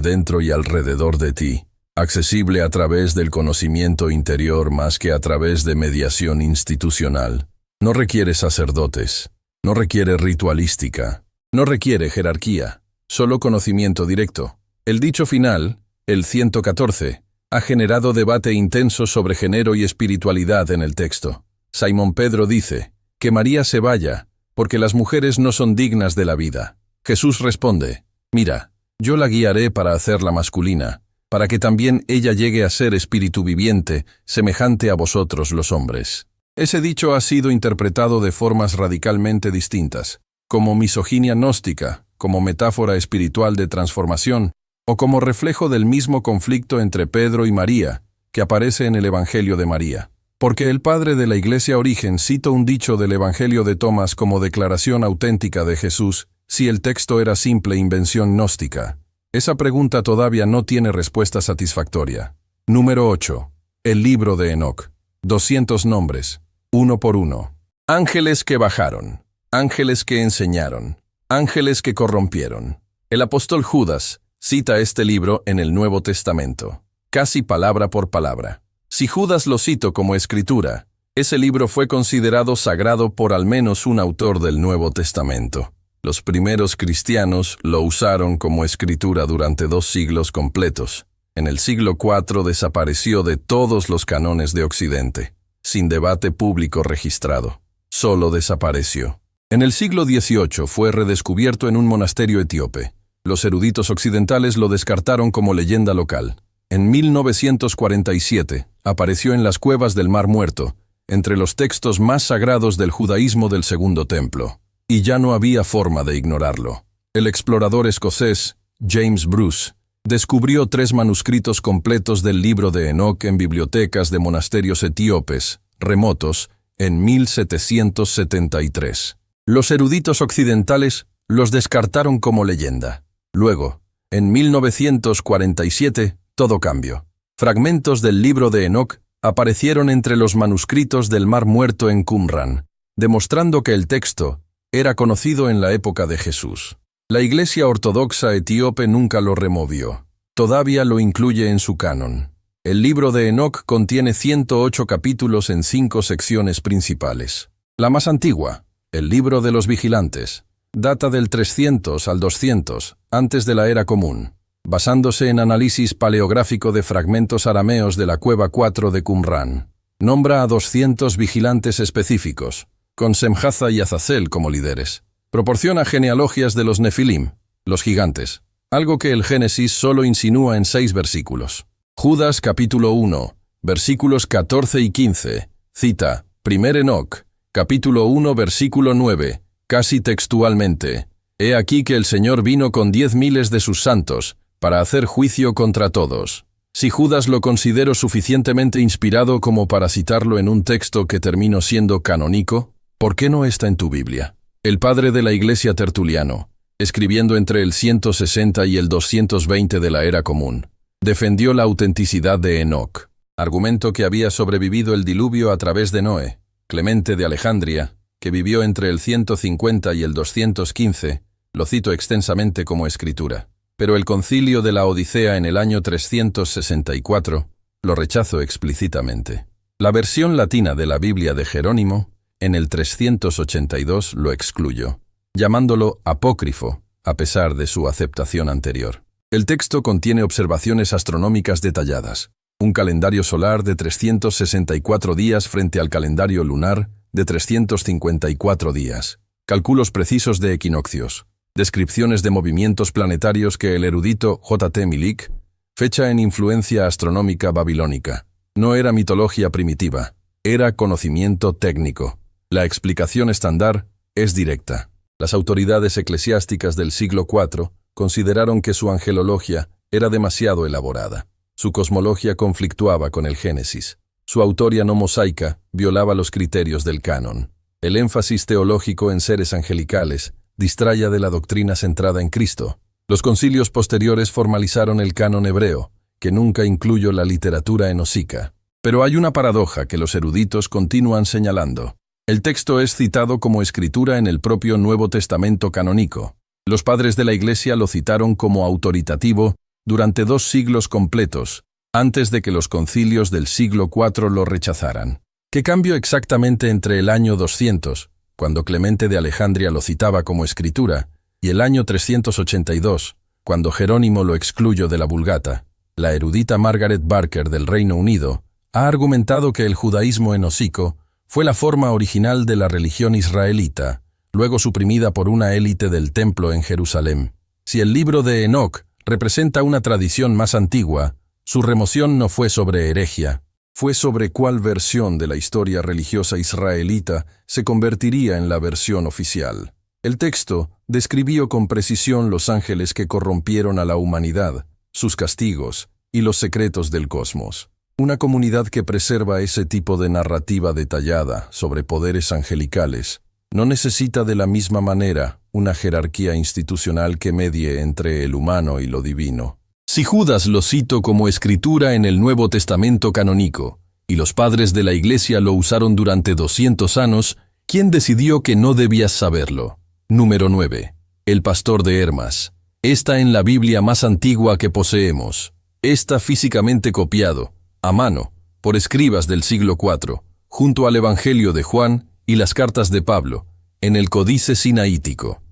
dentro y alrededor de ti, accesible a través del conocimiento interior más que a través de mediación institucional, no requiere sacerdotes, no requiere ritualística, no requiere jerarquía, solo conocimiento directo. El dicho final, el 114, ha generado debate intenso sobre género y espiritualidad en el texto. Simón Pedro dice, que María se vaya, porque las mujeres no son dignas de la vida. Jesús responde, mira, yo la guiaré para hacerla masculina, para que también ella llegue a ser espíritu viviente, semejante a vosotros los hombres. Ese dicho ha sido interpretado de formas radicalmente distintas, como misoginia gnóstica, como metáfora espiritual de transformación, o como reflejo del mismo conflicto entre Pedro y María, que aparece en el Evangelio de María. Porque el padre de la Iglesia Origen cita un dicho del Evangelio de Tomás como declaración auténtica de Jesús, si el texto era simple invención gnóstica. Esa pregunta todavía no tiene respuesta satisfactoria. Número 8. El libro de Enoc. 200 nombres, uno por uno. Ángeles que bajaron, ángeles que enseñaron, ángeles que corrompieron. El apóstol Judas cita este libro en el Nuevo Testamento, casi palabra por palabra. Si Judas lo citó como escritura, ese libro fue considerado sagrado por al menos un autor del Nuevo Testamento. Los primeros cristianos lo usaron como escritura durante 2 siglos completos. En el siglo IV desapareció de todos los cánones de Occidente, sin debate público registrado. Solo desapareció. En el siglo XVIII fue redescubierto en un monasterio etíope. Los eruditos occidentales lo descartaron como leyenda local. En 1947 apareció en las cuevas del Mar Muerto, entre los textos más sagrados del judaísmo del Segundo Templo. Y ya no había forma de ignorarlo. El explorador escocés, James Bruce, descubrió 3 manuscritos completos del libro de Enoc en bibliotecas de monasterios etíopes, remotos, en 1773. Los eruditos occidentales los descartaron como leyenda. Luego, en 1947, todo cambió. Fragmentos del libro de Enoc aparecieron entre los manuscritos del Mar Muerto en Qumran, demostrando que el texto era conocido en la época de Jesús. La Iglesia Ortodoxa etíope nunca lo removió. Todavía lo incluye en su canon. El libro de Enoc contiene 108 capítulos en 5 secciones principales. La más antigua, el libro de los vigilantes, data del 300 al 200, antes de la Era Común, basándose en análisis paleográfico de fragmentos arameos de la Cueva 4 de Qumran. Nombra a 200 vigilantes específicos, con Semjaza y Azazel como líderes. Proporciona genealogías de los Nefilim, los gigantes, algo que el Génesis solo insinúa en 6 versículos. Judas capítulo 1, versículos 14 y 15, cita, 1 Enoc, capítulo 1 versículo 9, casi textualmente, «He aquí que el Señor vino con 10.000 de sus santos, para hacer juicio contra todos». Si Judas lo considero suficientemente inspirado como para citarlo en un texto que terminó siendo canónico, ¿por qué no está en tu Biblia? El padre de la Iglesia Tertuliano, escribiendo entre el 160 y el 220 de la Era Común, defendió la autenticidad de Enoc, argumento que había sobrevivido el diluvio a través de Noé. Clemente de Alejandría, que vivió entre el 150 y el 215, lo cito extensamente como escritura. Pero el concilio de la Odisea en el año 364 lo rechazó explícitamente. La versión latina de la Biblia de Jerónimo, en el 382 lo excluyó, llamándolo apócrifo, a pesar de su aceptación anterior. El texto contiene observaciones astronómicas detalladas, un calendario solar de 364 días frente al calendario lunar de 354 días, cálculos precisos de equinoccios, descripciones de movimientos planetarios que el erudito J.T. Milik fecha en influencia astronómica babilónica. No era mitología primitiva, era conocimiento técnico. La explicación estándar es directa. Las autoridades eclesiásticas del siglo IV consideraron que su angelología era demasiado elaborada. Su cosmología conflictuaba con el Génesis. Su autoría no mosaica violaba los criterios del canon. El énfasis teológico en seres angelicales distraía de la doctrina centrada en Cristo. Los concilios posteriores formalizaron el canon hebreo, que nunca incluyó la literatura enosica. Pero hay una paradoja que los eruditos continúan señalando. El texto es citado como escritura en el propio Nuevo Testamento canónico. Los padres de la Iglesia lo citaron como autoritativo durante 2 siglos completos, antes de que los concilios del siglo IV lo rechazaran. ¿Qué cambió exactamente entre el año 200, cuando Clemente de Alejandría lo citaba como escritura, y el año 382, cuando Jerónimo lo excluyó de la Vulgata? La erudita Margaret Barker del Reino Unido ha argumentado que el judaísmo enosico fue la forma original de la religión israelita, luego suprimida por una élite del templo en Jerusalén. Si el libro de Enoc representa una tradición más antigua, su remoción no fue sobre herejía, fue sobre cuál versión de la historia religiosa israelita se convertiría en la versión oficial. El texto describió con precisión los ángeles que corrompieron a la humanidad, sus castigos y los secretos del cosmos. Una comunidad que preserva ese tipo de narrativa detallada sobre poderes angelicales no necesita de la misma manera una jerarquía institucional que medie entre el humano y lo divino. Si Judas lo citó como escritura en el Nuevo Testamento canónico, y los padres de la Iglesia lo usaron durante 200 años, ¿quién decidió que no debías saberlo? Número 9. El pastor de Hermas. Está en la Biblia más antigua que poseemos. Está físicamente copiado, a mano, por escribas del siglo IV, junto al Evangelio de Juan y las cartas de Pablo, en el Códice Sinaítico.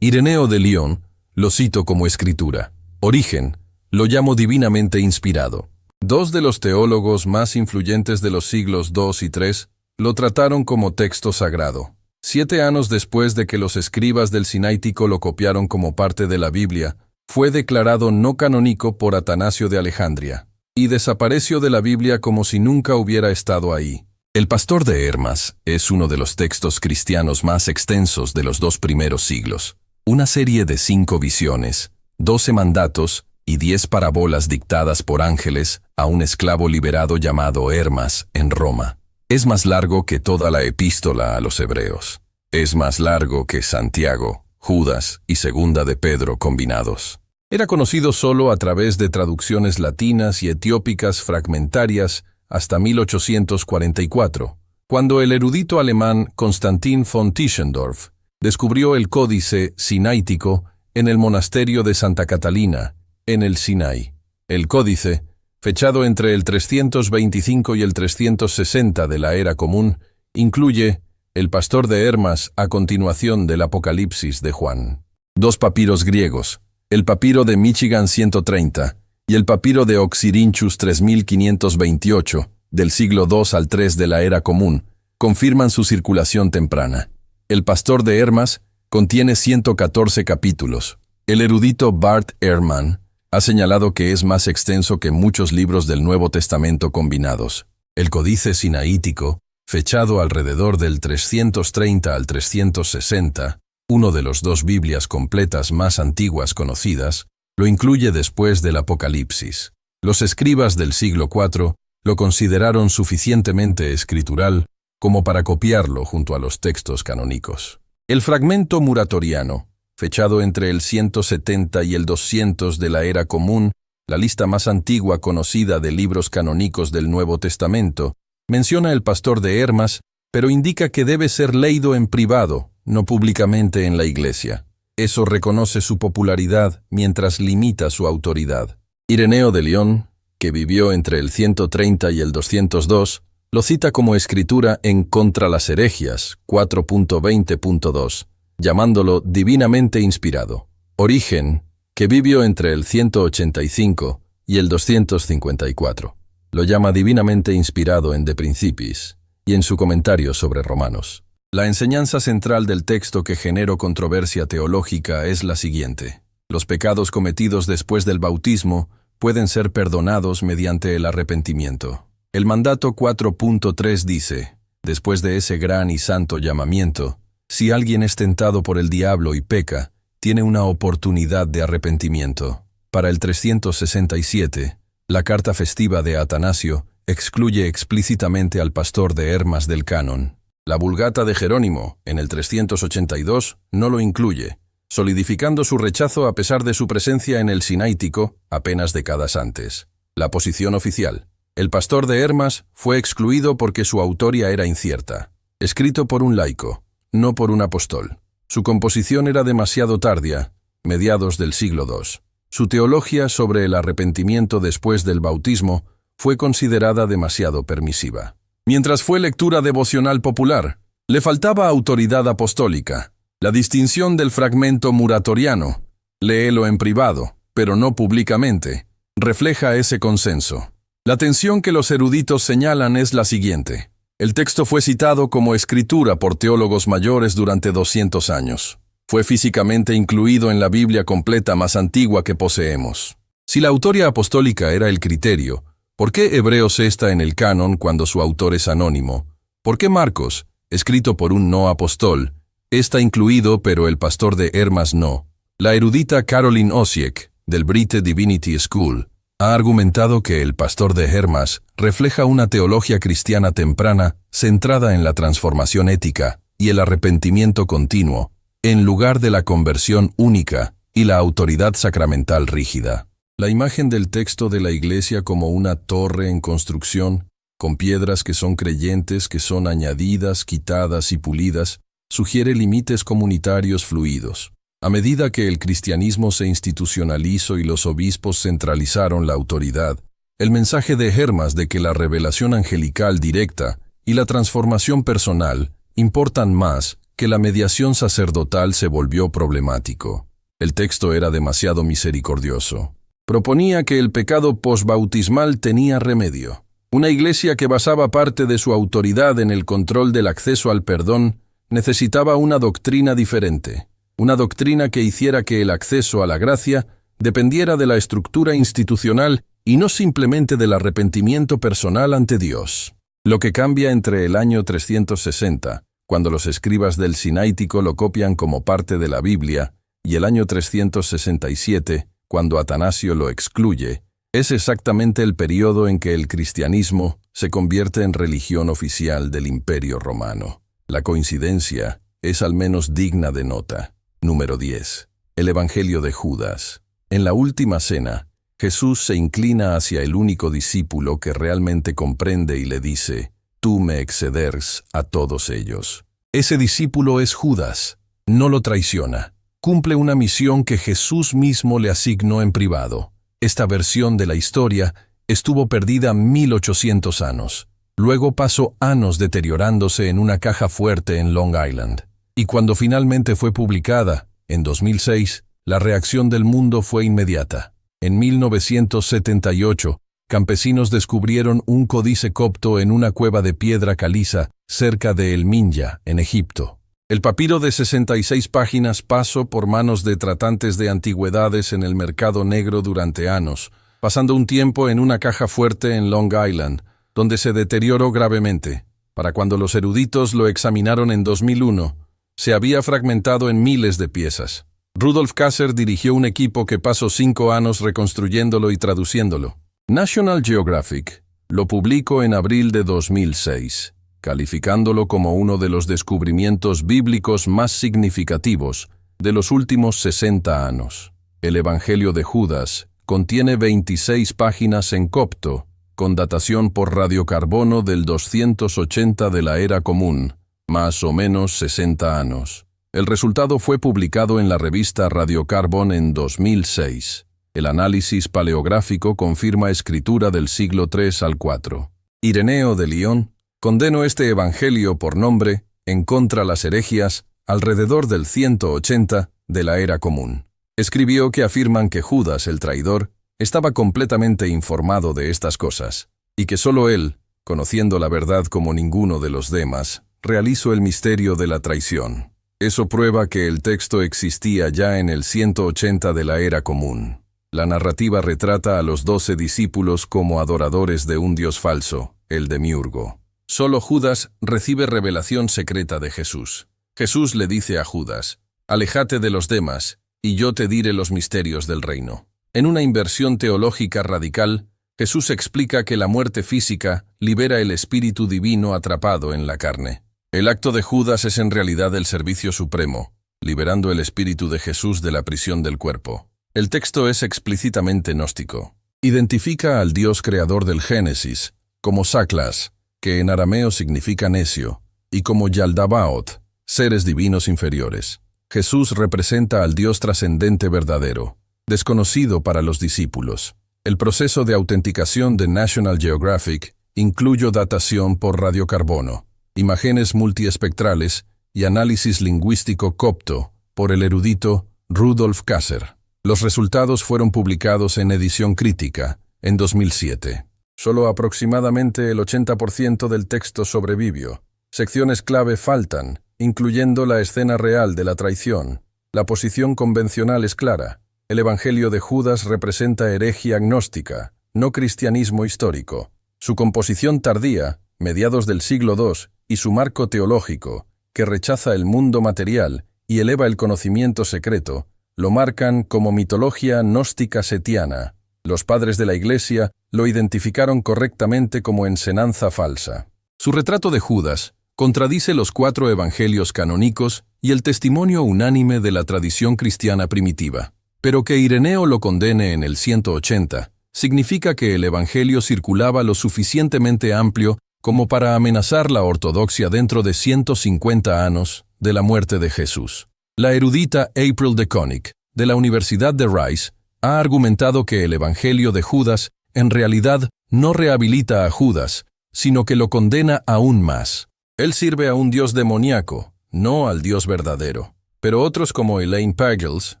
Ireneo de León lo citó como escritura. Origen lo llamó divinamente inspirado. Dos de los teólogos más influyentes de los siglos II y III lo trataron como texto sagrado. 7 años después de que los escribas del Sinaítico lo copiaron como parte de la Biblia, fue declarado no canónico por Atanasio de Alejandría, y desapareció de la Biblia como si nunca hubiera estado ahí. El pastor de Hermas es uno de los textos cristianos más extensos de los 2 primeros siglos. Una serie de 5 visiones, 12 mandatos y 10 parábolas dictadas por ángeles a un esclavo liberado llamado Hermas en Roma. Es más largo que toda la epístola a los hebreos. Es más largo que Santiago, Judas y Segunda de Pedro combinados. Era conocido solo a través de traducciones latinas y etiópicas fragmentarias hasta 1844, cuando el erudito alemán Konstantin von Tischendorf descubrió el Códice Sinaítico en el monasterio de Santa Catalina, en el Sinai. El códice, fechado entre el 325 y el 360 de la Era Común, incluye el pastor de Hermas a continuación del Apocalipsis de Juan. 2 papiros griegos, el papiro de Michigan 130 y el papiro de Oxyrhynchus 3528, del siglo II al III de la Era Común, confirman su circulación temprana. El pastor de Hermas contiene 114 capítulos. El erudito Bart Ehrman ha señalado que es más extenso que muchos libros del Nuevo Testamento combinados. El Códice Sinaítico, fechado alrededor del 330 al 360, uno de los 2 Biblias completas más antiguas conocidas, lo incluye después del Apocalipsis. Los escribas del siglo IV lo consideraron suficientemente escritural como para copiarlo junto a los textos canónicos. El fragmento muratoriano, fechado entre el 170 y el 200 de la Era Común, la lista más antigua conocida de libros canónicos del Nuevo Testamento, menciona el pastor de Hermas, pero indica que debe ser leído en privado, no públicamente en la iglesia. Eso reconoce su popularidad mientras limita su autoridad. Ireneo de León, que vivió entre el 130 y el 202, lo cita como escritura en Contra las herejías 4.20.2, llamándolo divinamente inspirado. Origen, que vivió entre el 185 y el 254, lo llama divinamente inspirado en De Principis y en su comentario sobre Romanos. La enseñanza central del texto que generó controversia teológica es la siguiente. Los pecados cometidos después del bautismo pueden ser perdonados mediante el arrepentimiento. El mandato 4.3 dice, después de ese gran y santo llamamiento, si alguien es tentado por el diablo y peca, tiene una oportunidad de arrepentimiento. Para el 367, la carta festiva de Atanasio excluye explícitamente al pastor de Hermas del canon. La Vulgata de Jerónimo, en el 382, no lo incluye, solidificando su rechazo a pesar de su presencia en el Sinaítico apenas décadas antes. La posición oficial. El pastor de Hermas fue excluido porque su autoría era incierta. Escrito por un laico, no por un apóstol. Su composición era demasiado tardía, mediados del siglo II. Su teología sobre el arrepentimiento después del bautismo fue considerada demasiado permisiva. Mientras fue lectura devocional popular, le faltaba autoridad apostólica. La distinción del fragmento muratoriano, léelo en privado, pero no públicamente, refleja ese consenso. La tensión que los eruditos señalan es la siguiente. El texto fue citado como escritura por teólogos mayores durante 200 años. Fue físicamente incluido en la Biblia completa más antigua que poseemos. Si la autoría apostólica era el criterio, ¿por qué Hebreos está en el canon cuando su autor es anónimo? ¿Por qué Marcos, escrito por un no apóstol, está incluido pero el pastor de Hermas no? La erudita Caroline Osiek, del Brite Divinity School, ha argumentado que el pastor de Hermas refleja una teología cristiana temprana centrada en la transformación ética y el arrepentimiento continuo, en lugar de la conversión única y la autoridad sacramental rígida. La imagen del texto de la iglesia como una torre en construcción, con piedras que son creyentes que son añadidas, quitadas y pulidas, sugiere límites comunitarios fluidos. A medida que el cristianismo se institucionalizó y los obispos centralizaron la autoridad, el mensaje de Hermas de que la revelación angelical directa y la transformación personal importan más que la mediación sacerdotal se volvió problemático. El texto era demasiado misericordioso. Proponía que el pecado posbautismal tenía remedio. Una iglesia que basaba parte de su autoridad en el control del acceso al perdón necesitaba una doctrina diferente. Una doctrina que hiciera que el acceso a la gracia dependiera de la estructura institucional y no simplemente del arrepentimiento personal ante Dios. Lo que cambia entre el año 360, cuando los escribas del Sinaítico lo copian como parte de la Biblia, y el año 367, cuando Atanasio lo excluye, es exactamente el periodo en que el cristianismo se convierte en religión oficial del Imperio Romano. La coincidencia es al menos digna de nota. Número 10. El Evangelio de Judas. En la última cena, Jesús se inclina hacia el único discípulo que realmente comprende y le dice: «Tú me exceders a todos ellos». Ese discípulo es Judas. No lo traiciona. Cumple una misión que Jesús mismo le asignó en privado. Esta versión de la historia estuvo perdida 1800 años. Luego pasó años deteriorándose en una caja fuerte en Long Island. Y cuando finalmente fue publicada, en 2006, la reacción del mundo fue inmediata. En 1978, campesinos descubrieron un códice copto en una cueva de piedra caliza cerca de El Minya, en Egipto. El papiro de 66 páginas pasó por manos de tratantes de antigüedades en el mercado negro durante años, pasando un tiempo en una caja fuerte en Long Island, donde se deterioró gravemente. Para cuando los eruditos lo examinaron en 2001, se había fragmentado en miles de piezas. Rudolf Kasser dirigió un equipo que pasó 5 años reconstruyéndolo y traduciéndolo. National Geographic lo publicó en abril de 2006, calificándolo como uno de los descubrimientos bíblicos más significativos de los últimos 60 años. El Evangelio de Judas contiene 26 páginas en copto, con datación por radiocarbono del 280 de la Era Común, más o menos 60 años. El resultado fue publicado en la revista Radiocarbon en 2006. El análisis paleográfico confirma escritura del siglo III al IV. Ireneo de Lyon condenó este evangelio por nombre en contra las herejías alrededor del 180 de la Era Común. Escribió que afirman que Judas, el traidor, estaba completamente informado de estas cosas, y que solo él, conociendo la verdad como ninguno de los demás, realizó el misterio de la traición. Eso prueba que el texto existía ya en el 180 de la Era Común. La narrativa retrata a los 12 discípulos como adoradores de un dios falso, el demiurgo. Solo Judas recibe revelación secreta de Jesús. Jesús le dice a Judas: «Aléjate de los demás, y yo te diré los misterios del reino». En una inversión teológica radical, Jesús explica que la muerte física libera el espíritu divino atrapado en la carne. El acto de Judas es en realidad el servicio supremo, liberando el espíritu de Jesús de la prisión del cuerpo. El texto es explícitamente gnóstico. Identifica al Dios creador del Génesis como Saklas, que en arameo significa necio, y como Yaldabaoth, seres divinos inferiores. Jesús representa al Dios trascendente verdadero, desconocido para los discípulos. El proceso de autenticación de National Geographic incluye datación por radiocarbono, imágenes multiespectrales y análisis lingüístico copto por el erudito Rudolf Kasser. Los resultados fueron publicados en edición crítica en 2007. Solo aproximadamente el 80% del texto sobrevivió. Secciones clave faltan, incluyendo la escena real de la traición. La posición convencional es clara. El Evangelio de Judas representa herejía agnóstica, no cristianismo histórico. Su composición tardía, mediados del siglo II, y su marco teológico, que rechaza el mundo material y eleva el conocimiento secreto, lo marcan como mitología gnóstica setiana. Los padres de la Iglesia lo identificaron correctamente como enseñanza falsa. Su retrato de Judas contradice los 4 evangelios canónicos y el testimonio unánime de la tradición cristiana primitiva. Pero que Ireneo lo condene en el 180 significa que el evangelio circulaba lo suficientemente amplio como para amenazar la ortodoxia dentro de 150 años de la muerte de Jesús. La erudita April de Koenig, de la Universidad de Rice, ha argumentado que el Evangelio de Judas en realidad no rehabilita a Judas, sino que lo condena aún más. Él sirve a un Dios demoníaco, no al Dios verdadero. Pero otros como Elaine Pagels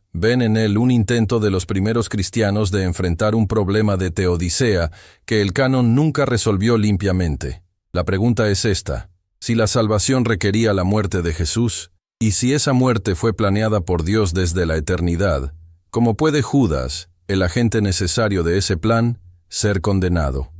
ven en él un intento de los primeros cristianos de enfrentar un problema de teodicea que el canon nunca resolvió limpiamente. La pregunta es esta: si la salvación requería la muerte de Jesús, y si esa muerte fue planeada por Dios desde la eternidad, ¿cómo puede Judas, el agente necesario de ese plan, ser condenado?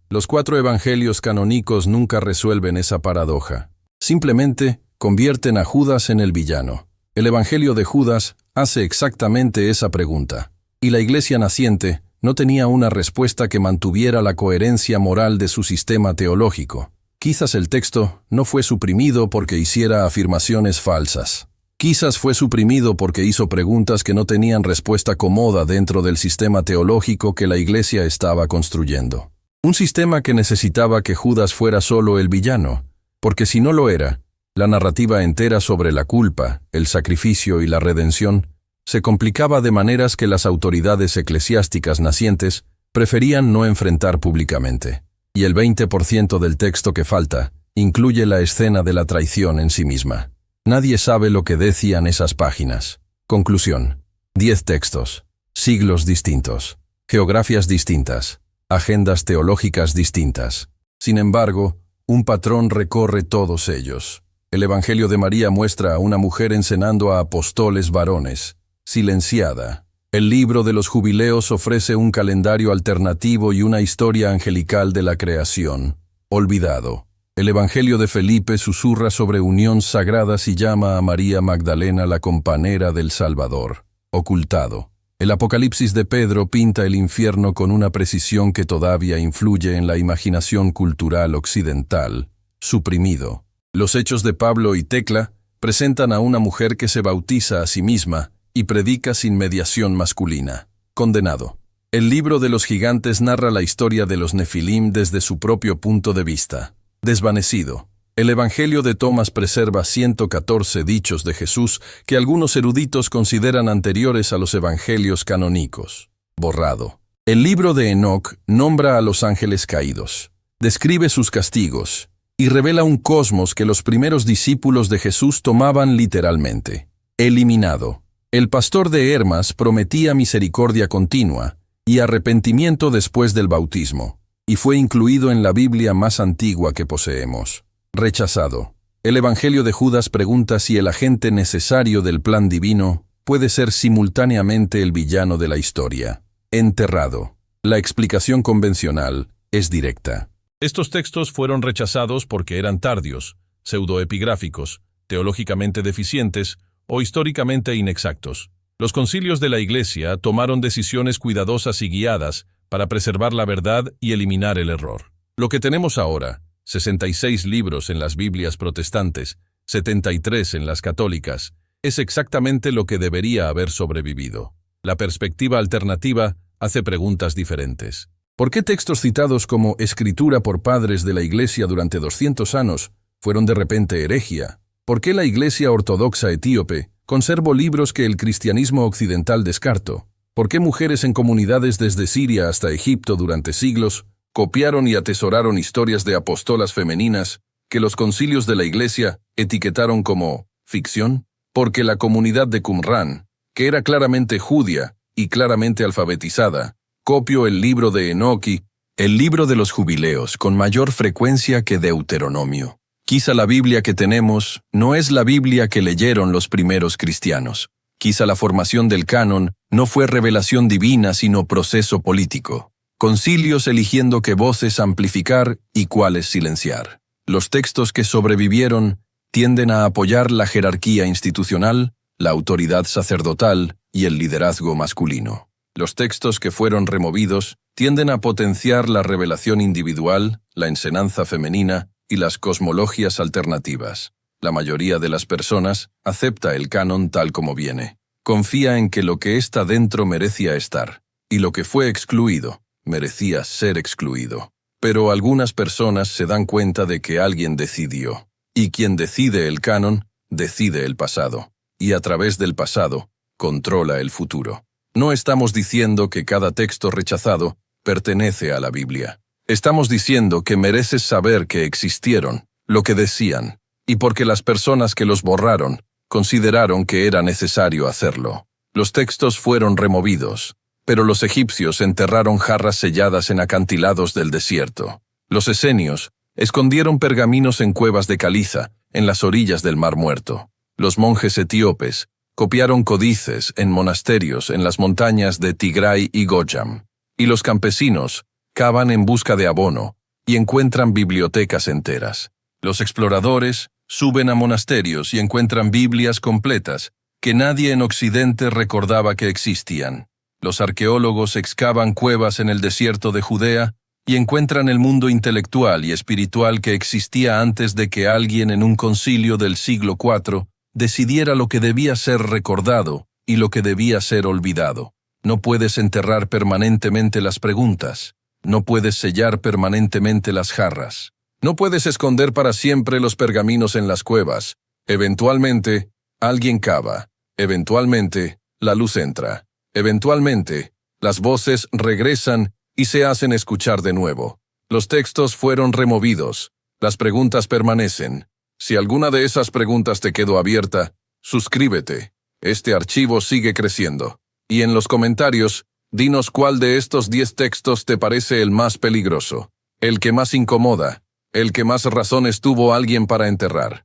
Los 4 evangelios canónicos nunca resuelven esa paradoja. Simplemente convierten a Judas en el villano. El Evangelio de Judas hace exactamente esa pregunta, y la Iglesia naciente no tenía una respuesta que mantuviera la coherencia moral de su sistema teológico. Quizás el texto no fue suprimido porque hiciera afirmaciones falsas. Quizás fue suprimido porque hizo preguntas que no tenían respuesta cómoda dentro del sistema teológico que la Iglesia estaba construyendo. Un sistema que necesitaba que Judas fuera solo el villano, porque si no lo era, la narrativa entera sobre la culpa, el sacrificio y la redención se complicaba de maneras que las autoridades eclesiásticas nacientes preferían no enfrentar públicamente. Y el 20% del texto que falta incluye la escena de la traición en sí misma. Nadie sabe lo que decían esas páginas. Conclusión: 10 textos, siglos distintos, geografías distintas, agendas teológicas distintas. Sin embargo, un patrón recorre todos ellos. El Evangelio de María muestra a una mujer encenando a apóstoles varones, silenciada. El libro de los jubileos ofrece un calendario alternativo y una historia angelical de la creación, olvidado. El Evangelio de Felipe susurra sobre unión sagradas y llama a María Magdalena la compañera del Salvador, ocultado. El Apocalipsis de Pedro pinta el infierno con una precisión que todavía influye en la imaginación cultural occidental, suprimido. Los Hechos de Pablo y Tecla presentan a una mujer que se bautiza a sí misma y predica sin mediación masculina. Condenado. El libro de los gigantes narra la historia de los Nefilim desde su propio punto de vista. Desvanecido. El Evangelio de Tomás preserva 114 dichos de Jesús que algunos eruditos consideran anteriores a los evangelios canónicos. Borrado. El libro de Enoc nombra a los ángeles caídos, describe sus castigos y revela un cosmos que los primeros discípulos de Jesús tomaban literalmente. Eliminado. El pastor de Hermas prometía misericordia continua y arrepentimiento después del bautismo, y fue incluido en la Biblia más antigua que poseemos. Rechazado. El Evangelio de Judas pregunta si el agente necesario del plan divino puede ser simultáneamente el villano de la historia. Enterrado. La explicación convencional es directa. Estos textos fueron rechazados porque eran tardios, pseudoepigráficos, teológicamente deficientes o históricamente inexactos. Los concilios de la Iglesia tomaron decisiones cuidadosas y guiadas para preservar la verdad y eliminar el error. Lo que tenemos ahora, 66 libros en las Biblias protestantes, 73 en las católicas, es exactamente lo que debería haber sobrevivido. La perspectiva alternativa hace preguntas diferentes. ¿Por qué textos citados como escritura por padres de la Iglesia durante 200 años fueron de repente herejía? ¿Por qué la Iglesia ortodoxa etíope conservó libros que el cristianismo occidental descartó? ¿Por qué mujeres en comunidades desde Siria hasta Egipto durante siglos copiaron y atesoraron historias de apóstolas femeninas que los concilios de la Iglesia etiquetaron como ficción? Porque la comunidad de Qumrán, que era claramente judía y claramente alfabetizada, copió el libro de Enoc y El libro de los jubileos con mayor frecuencia que Deuteronomio. Quizá la Biblia que tenemos no es la Biblia que leyeron los primeros cristianos. Quizá la formación del canon no fue revelación divina sino proceso político. Concilios eligiendo qué voces amplificar y cuáles silenciar. Los textos que sobrevivieron tienden a apoyar la jerarquía institucional, la autoridad sacerdotal y el liderazgo masculino. Los textos que fueron removidos tienden a potenciar la revelación individual, la enseñanza femenina y las cosmologías alternativas. La mayoría de las personas acepta el canon tal como viene. Confía en que lo que está dentro merecía estar, y lo que fue excluido merecía ser excluido. Pero algunas personas se dan cuenta de que alguien decidió, y quien decide el canon, decide el pasado, y a través del pasado, controla el futuro. No estamos diciendo que cada texto rechazado pertenece a la Biblia. Estamos diciendo que mereces saber que existieron, lo que decían, y porque las personas que los borraron consideraron que era necesario hacerlo. Los textos fueron removidos, pero los egipcios enterraron jarras selladas en acantilados del desierto. Los esenios escondieron pergaminos en cuevas de caliza, en las orillas del Mar Muerto. Los monjes etíopes copiaron códices en monasterios en las montañas de Tigray y Gojam. Y los campesinos cavan en busca de abono y encuentran bibliotecas enteras. Los exploradores suben a monasterios y encuentran Biblias completas que nadie en Occidente recordaba que existían. Los arqueólogos excavan cuevas en el desierto de Judea y encuentran el mundo intelectual y espiritual que existía antes de que alguien en un concilio del siglo IV decidiera lo que debía ser recordado y lo que debía ser olvidado. No puedes enterrar permanentemente las preguntas. No puedes sellar permanentemente las jarras. No puedes esconder para siempre los pergaminos en las cuevas. Eventualmente, alguien cava. Eventualmente, la luz entra. Eventualmente, las voces regresan y se hacen escuchar de nuevo. Los textos fueron removidos. Las preguntas permanecen. Si alguna de esas preguntas te quedó abierta, suscríbete. Este archivo sigue creciendo. Y en los comentarios, dinos cuál de estos 10 textos te parece el más peligroso, el que más incomoda, el que más razones tuvo alguien para enterrar.